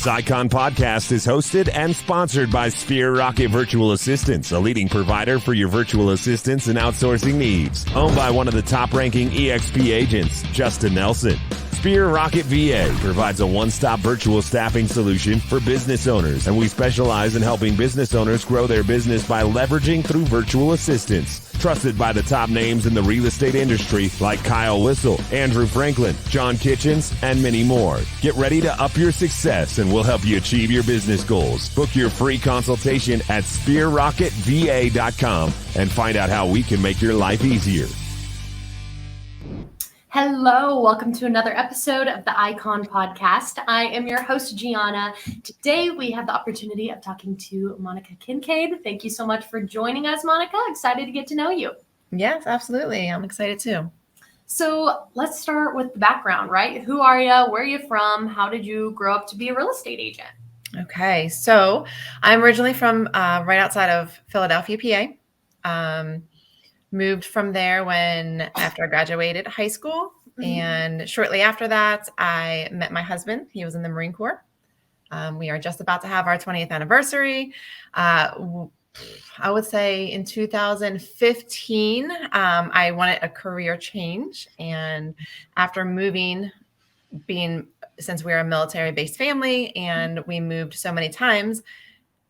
This Icon podcast is hosted and sponsored by Sphere Rocket Virtual Assistants, a leading provider for your virtual assistants and outsourcing needs. Owned by one of the top-ranking EXP agents, Justin Nelson. Sphere Rocket VA provides a one-stop virtual staffing solution for business owners, and we specialize in helping business owners grow their business by leveraging through virtual assistants. Trusted by the top names in the real estate industry like Kyle Whistle, Andrew Franklin, John Kitchens, and many more. Get ready to up your success and we'll help you achieve your business goals. Book your free consultation at sphererocketva.com and find out how we can make your life easier. Hello, welcome to another episode of the Icon Podcast. I am your host, Gianna. Today, we have the opportunity of talking to Monica Kincaid. Thank you so much for joining us, Monica. Excited to get to know you. Yes, absolutely. I'm excited too. So let's start with the background, right? Who are you? Where are you from? How did you grow up to be a real estate agent? Okay, so I'm originally from right outside of Philadelphia, PA. Moved from there after I graduated high school. And shortly after that, I met my husband. He was in the Marine Corps. We are just about to have our 20th anniversary. I would say in 2015, I wanted a career change. And after moving, since we're a military-based family and we moved so many times,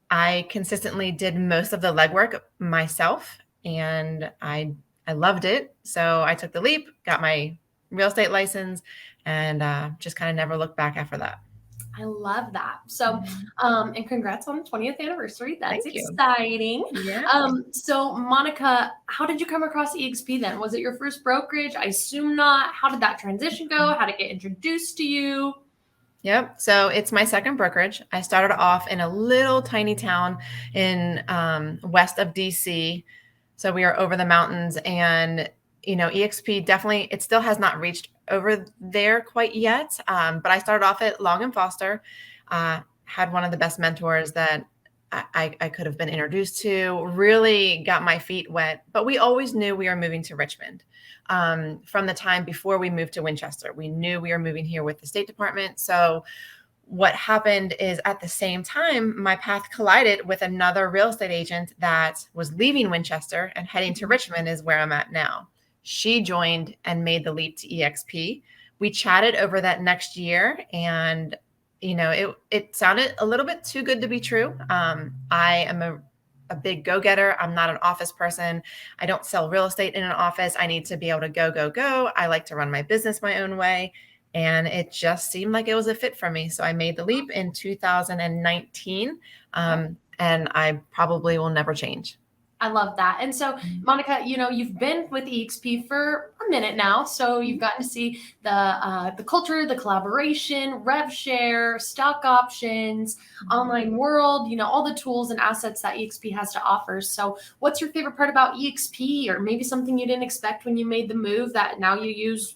I consistently did most of the legwork myself. And I loved it. So I took the leap, got my real estate license, and just kind of never looked back after that. I love that. So, and congrats on the 20th anniversary. That's Thank you. exciting. Yeah. So Monica, how did you come across EXP then? Was it your first brokerage? I assume not. How did that transition go? How did it get introduced to you? Yep. So it's my second brokerage. I started off in a little tiny town in west of DC. So we are over the mountains, and, EXP definitely, it still has not reached over there quite yet. But I started off at Long & Foster, had one of the best mentors that I could have been introduced to, really got my feet wet. But we always knew we were moving to Richmond. From the time before we moved to Winchester, we knew we were moving here with the State Department. So what happened is at the same time, my path collided with another real estate agent that was leaving Winchester and heading to Richmond is where I'm at now. She joined and made the leap to EXP. We chatted over that next year, and, it sounded a little bit too good to be true. I am a big go-getter. I'm not an office person. I don't sell real estate in an office. I need to be able to go. I like to run my business my own way. And it just seemed like it was a fit for me. So I made the leap in 2019, and I probably will never change. I love that. And so, Monica, you've been with EXP for a minute now. So you've gotten to see the culture, the collaboration, rev share, stock options, online world, all the tools and assets that EXP has to offer. So what's your favorite part about EXP, or maybe something you didn't expect when you made the move that now you use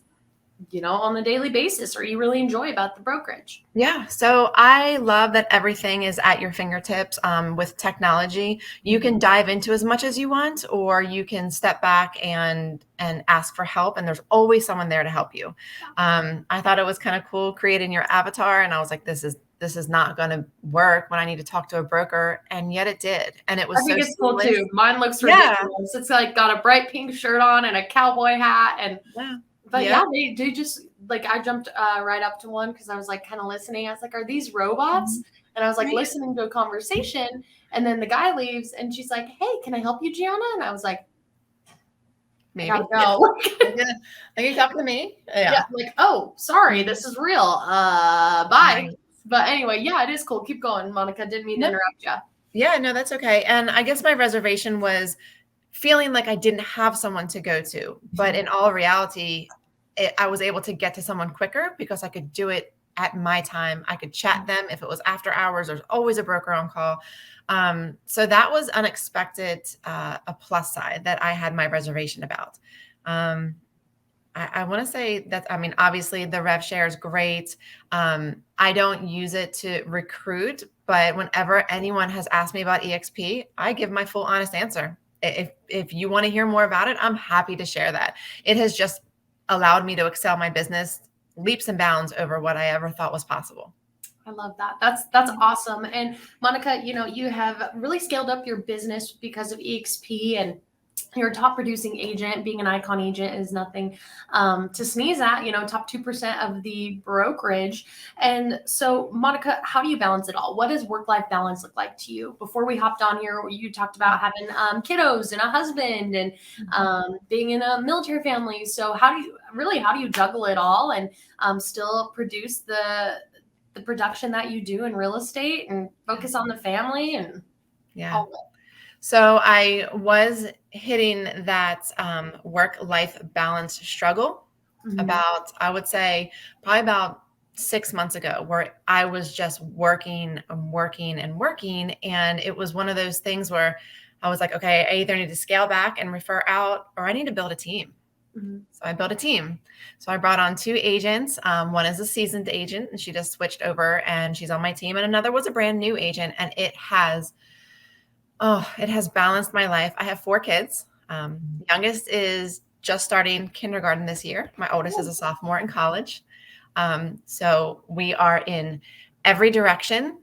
on a daily basis, or you really enjoy about the brokerage? Yeah. So I love that everything is at your fingertips. With technology, you can dive into as much as you want, or you can step back and ask for help. And there's always someone there to help you. I thought it was kind of cool creating your avatar. And I was like, this is not going to work when I need to talk to a broker. And yet it did. And it was I think it's cool too. Mine looks ridiculous. It's like got a bright pink shirt on and a cowboy hat. And But they just, like, I jumped right up to one because I was like kind of listening. I was like, are these robots? And I was like listening to a conversation. And then the guy leaves and she's like, hey, can I help you, Gianna? And I was like, maybe. I gotta go. Are you talking to me? Yeah. Like, oh, sorry, this is real. Bye. But anyway, it is cool. Keep going, Monica. Didn't mean to interrupt you. Yeah, no, that's okay. And I guess my reservation was feeling like I didn't have someone to go to. But in all reality, I was able to get to someone quicker because I could do it at my time. I could chat them if it was after hours. There's always a broker on call. So that was unexpected, a plus side that I had my reservation about. I want to say that, obviously the rev share is great. I don't use it to recruit, but whenever anyone has asked me about EXP, I give my full honest answer. If you want to hear more about it, I'm happy to share that. It has just allowed me to excel my business leaps and bounds over what I ever thought was possible. I love that. That's awesome. And Monica, you have really scaled up your business because of EXP, and you're a top producing agent. Being an icon agent is nothing to sneeze at, top 2% of the brokerage. And so, Monica, how do you balance it all? What does work-life balance look like to you? Before we hopped on here, you talked about having kiddos and a husband and being in a military family. So how do you juggle it all and still produce the production that you do in real estate and focus on the family and all that? So I was hitting that work-life balance struggle about, I would say, probably about 6 months ago, where I was just working and working and working. And it was one of those things where I was like, okay, I either need to scale back and refer out, or I need to build a team. So I built a team. So I brought on 2 agents. One is a seasoned agent, and she just switched over and she's on my team. And another was a brand new agent. And it has balanced my life. I have 4 kids. Youngest is just starting kindergarten this year. My oldest is a sophomore in college. So we are in every direction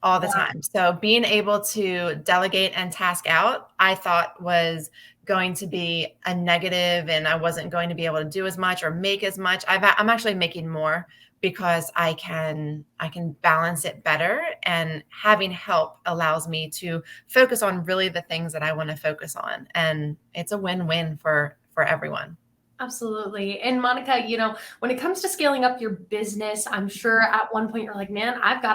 all the time. So being able to delegate and task out, I thought was going to be a negative, and I wasn't going to be able to do as much or make as much. I'm actually making more because I can balance it better, and having help allows me to focus on really the things that I want to focus on. And it's a win-win for everyone. Absolutely. And Monica, when it comes to scaling up your business, I'm sure at one point you're like, man, I've got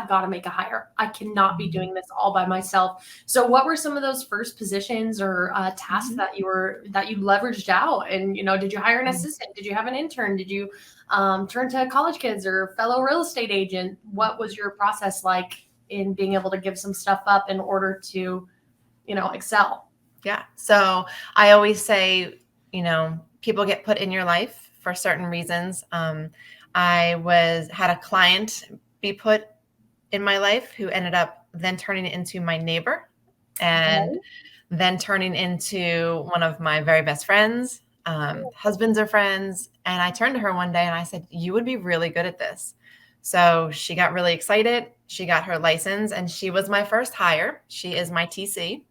to make a hire. I cannot be doing this all by myself. So what were some of those first positions or tasks that you leveraged out? And, did you hire an assistant? Did you have an intern? Did you turn to college kids or fellow real estate agent? What was your process like in being able to give some stuff up in order to, excel? Yeah. So I always say, people get put in your life for certain reasons. I had a client be put in my life who ended up then turning into my neighbor, and then turning into one of my very best friends. Husbands are friends. And I turned to her one day and I said, you would be really good at this. So she got really excited. She got her license, and she was my first hire. She is my TC.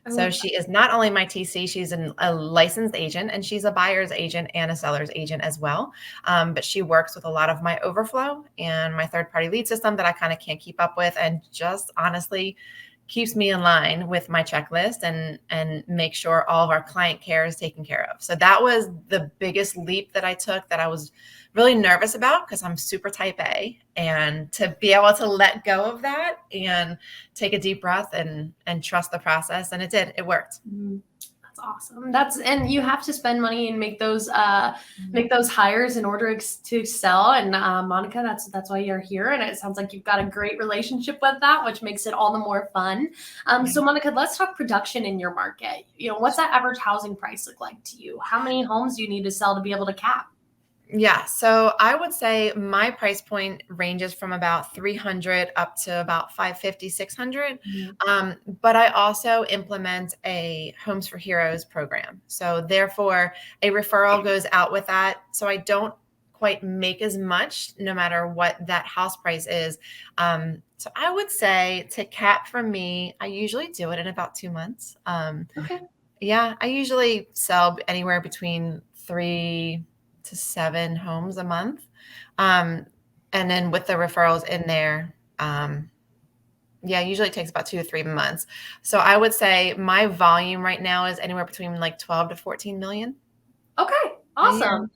So she is not only my TC, she's a licensed agent, and she's a buyer's agent and a seller's agent as well. But she works with a lot of my overflow and my third-party lead system that I kind of can't keep up with, and just honestly keeps me in line with my checklist and make sure all of our client care is taken care of. So that was the biggest leap that I took, that I was really nervous about, because I'm super type A, and to be able to let go of that and take a deep breath and trust the process. And it worked. That's awesome. And you have to spend money and make those hires in order to excel. And Monica, that's why you're here. And it sounds like you've got a great relationship with that, which makes it all the more fun. So Monica, let's talk production in your market. What's that average housing price look like to you? How many homes do you need to sell to be able to cap? Yeah. So I would say my price point ranges from about 300 up to about 550, 600. But I also implement a Homes for Heroes program. So therefore a referral goes out with that. So I don't quite make as much no matter what that house price is. So I would say to cap for me, I usually do it in about 2 months. Yeah, I usually sell anywhere between 3 to 7 homes a month. And then with the referrals in there, usually it takes about 2 to 3 months. So I would say my volume right now is anywhere between like 12 to 14 million. Okay. Awesome.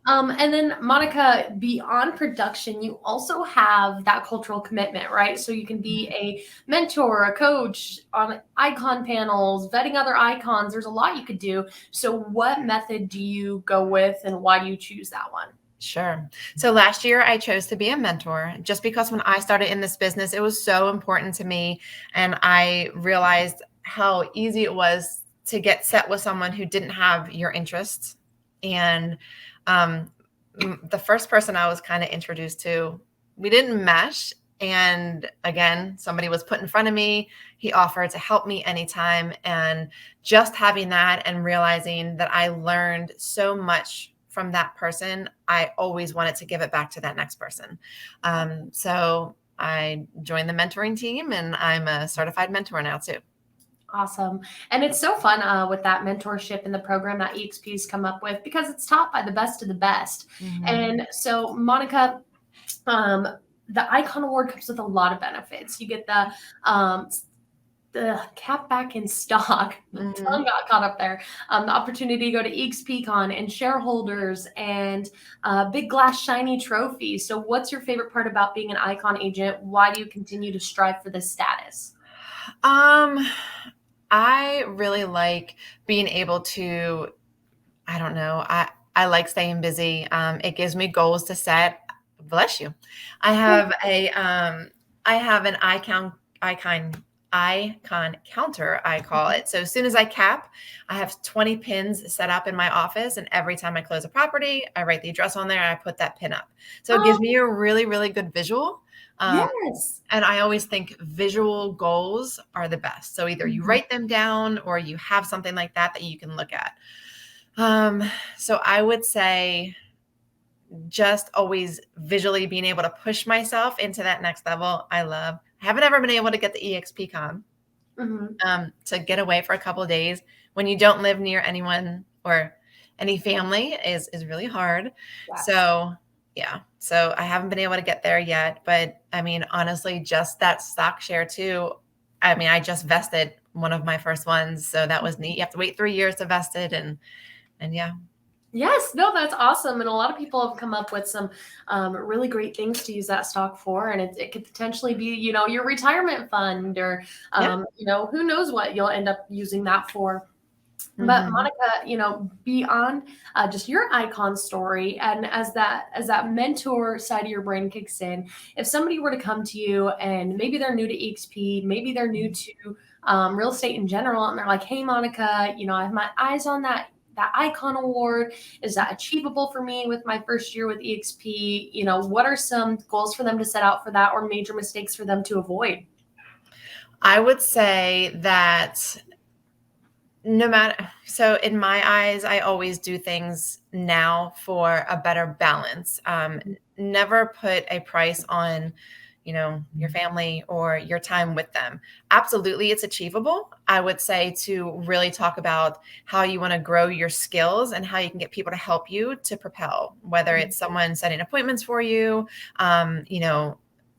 And then Monica, beyond production, you also have that cultural commitment, right? So you can be a mentor, a coach on icon panels, vetting other icons. There's a lot you could do. So what method do you go with, and why do you choose that one? Sure. So last year I chose to be a mentor, just because when I started in this business, it was so important to me. And I realized how easy it was to get set with someone who didn't have your interests. And the first person I was kind of introduced to, we didn't mesh. And again, somebody was put in front of me. He offered to help me anytime. And just having that and realizing that I learned so much from that person, I always wanted to give it back to that next person. So I joined the mentoring team, and I'm a certified mentor now too. Awesome. And it's so fun with that mentorship in the program that EXP's come up with, because it's taught by the best of the best. Mm-hmm. And so, Monica, the Icon Award comes with a lot of benefits. You get the cap back in stock. The tongue got caught up there. The opportunity to go to EXPCon and shareholders and big glass shiny trophy. So what's your favorite part about being an Icon agent? Why do you continue to strive for this status? I really like being able to, I don't know, I like staying busy. It gives me goals to set. Bless you. I have an icon counter, I call it. So as soon as I cap, I have 20 pins set up in my office, and every time I close a property, I write the address on there and I put that pin up. So it gives me a really, really good visual. Yes. And I always think visual goals are the best. So either you write them down or you have something like that you can look at. So I would say just always visually being able to push myself into that next level. I haven't ever been able to get the EXPCon to get away for a couple of days when you don't live near anyone or any family is really hard. Yes. So I haven't been able to get there yet, but I mean, honestly, just that stock share too. I mean, I just vested one of my first ones. So that was neat. You have to wait 3 years to vest it. And yeah. Yes, no, that's awesome. And a lot of people have come up with some really great things to use that stock for. And it could potentially be, your retirement fund or, who knows what you'll end up using that for. But Monica, beyond just your Icon story, and as that mentor side of your brain kicks in, if somebody were to come to you and maybe they're new to EXP, maybe they're new to real estate in general, and they're like, "Hey, Monica, I have my eyes on that Icon Award. Is that achievable for me with my first year with EXP? What are some goals for them to set out for that, or major mistakes for them to avoid?" I would say that so in my eyes, I always do things now for a better balance. Never put a price on, your family or your time with them. Absolutely, it's achievable. I would say to really talk about how you want to grow your skills and how you can get people to help you to propel, whether it's someone setting appointments for you,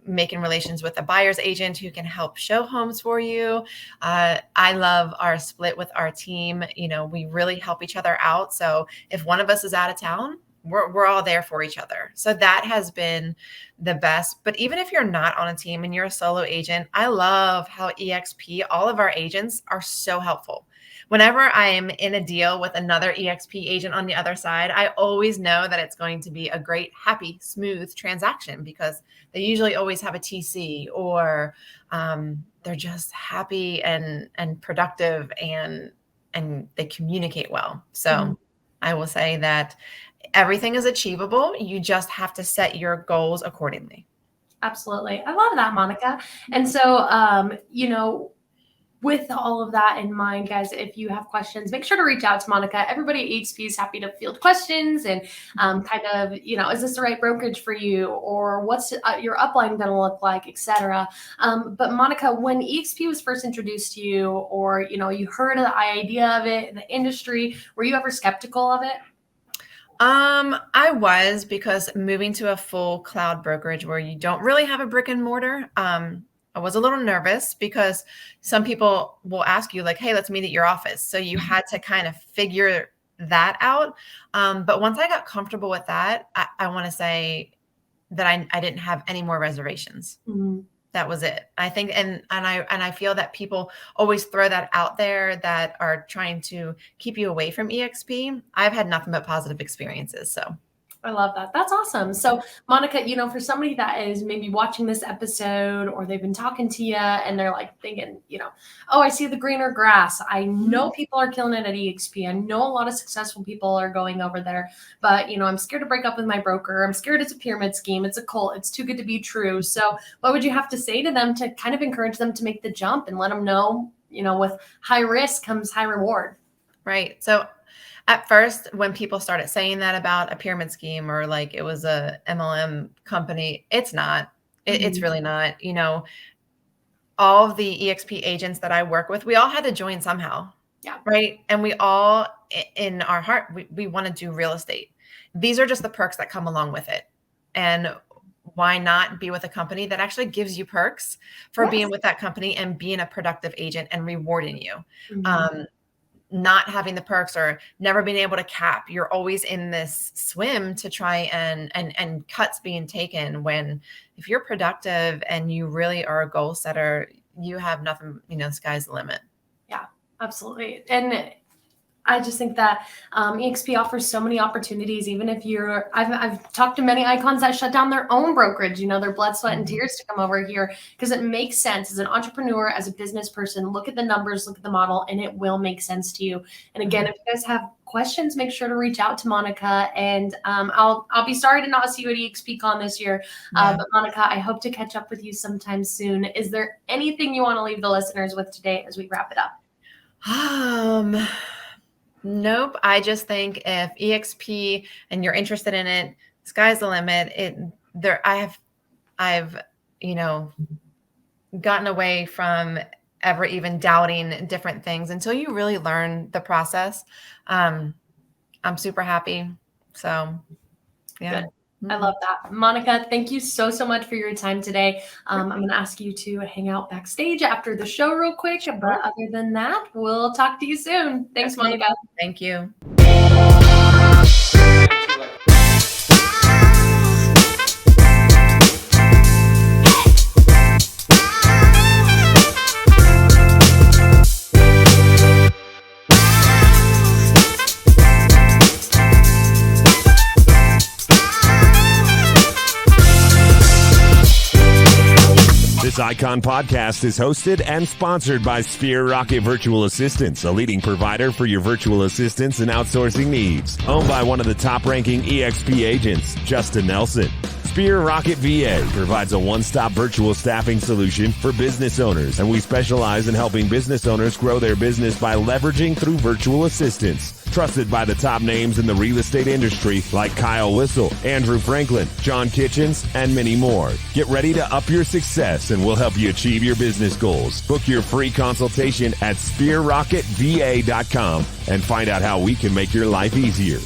making relations with a buyer's agent who can help show homes for you. I love our split with our team. We really help each other out. So if one of us is out of town, we're all there for each other. So that has been the best. But even if you're not on a team and you're a solo agent, I love how EXP, all of our agents are so helpful. Whenever I am in a deal with another EXP agent on the other side, I always know that it's going to be a great, happy, smooth transaction because they usually always have a TC or they're just happy and productive and they communicate well. So I will say that everything is achievable. You just have to set your goals accordingly. Absolutely. I love that, Monica. And so, with all of that in mind, guys, if you have questions, make sure to reach out to Monica. Everybody at EXP is happy to field questions and kind of, is this the right brokerage for you, or what's your upline going to look like, etc. But Monica, when EXP was first introduced to you, or, you heard of the idea of it, the industry, were you ever skeptical of it? I was, because moving to a full cloud brokerage where you don't really have a brick and mortar, I was a little nervous because some people will ask you like, "Hey, let's meet at your office." So you had to kind of figure that out. But once I got comfortable with that, I want to say that I didn't have any more reservations. That was it. I think, and I feel that people always throw that out there that are trying to keep you away from EXP. I've had nothing but positive experiences. So I love that. That's awesome. So, Monica, for somebody that is maybe watching this episode, or they've been talking to you and they're like thinking, oh, I see the greener grass. I know people are killing it at EXP. I know a lot of successful people are going over there, but, I'm scared to break up with my broker. I'm scared it's a pyramid scheme. It's a cult. It's too good to be true. So what would you have to say to them to kind of encourage them to make the jump and let them know, with high risk comes high reward? Right. So At first, when people started saying that about a pyramid scheme or like it was a MLM company, it's not. It's really not. You know, all of the EXP agents that I work with, we all had to join somehow. Yeah. Right. And we all, in our heart, we want to do real estate. These are just the perks that come along with it. And why not be with a company that actually gives you perks for being with that company and being a productive agent and rewarding you? Not having the perks or never being able to cap, you're always in this swim to try and cuts being taken, when if you're productive and you really are a goal setter, you have nothing, you know, sky's the limit. Yeah, absolutely. And I just think that EXP offers so many opportunities. Even if I've talked to many icons that shut down their own brokerage, you know, their blood, sweat, and tears to come over here, because it makes sense as an entrepreneur, as a business person. Look at the numbers, look at the model, and it will make sense to you. And again, if you guys have questions, make sure to reach out to Monica, and I'll be sorry to not see you at EXPCon this year. But Monica, I hope to catch up with you sometime soon. Is there anything you want to leave the listeners with today as we wrap it up? Nope. I just think if EXP and you're interested in it, sky's the limit. I've, you know, gotten away from ever even doubting different things until you really learn the process. I'm super happy. So yeah. Good. I love that. Monica, thank you so much for your time today. I'm going to ask you to hang out backstage after the show real quick. But other than that, we'll talk to you soon. Thanks, Monica. Thank you. This Icon podcast is hosted and sponsored by Sphere Rocket Virtual Assistants, a leading provider for your virtual assistants and outsourcing needs. Owned by one of the top-ranking EXP agents, Justin Nelson. Sphere Rocket VA provides a one-stop virtual staffing solution for business owners, and we specialize in helping business owners grow their business by leveraging through virtual assistants. Trusted by the top names in the real estate industry like Kyle Whistle, Andrew Franklin, John Kitchens, and many more. Get ready to up your success, and we'll help you achieve your business goals. Book your free consultation at sphererocketva.com and find out how we can make your life easier.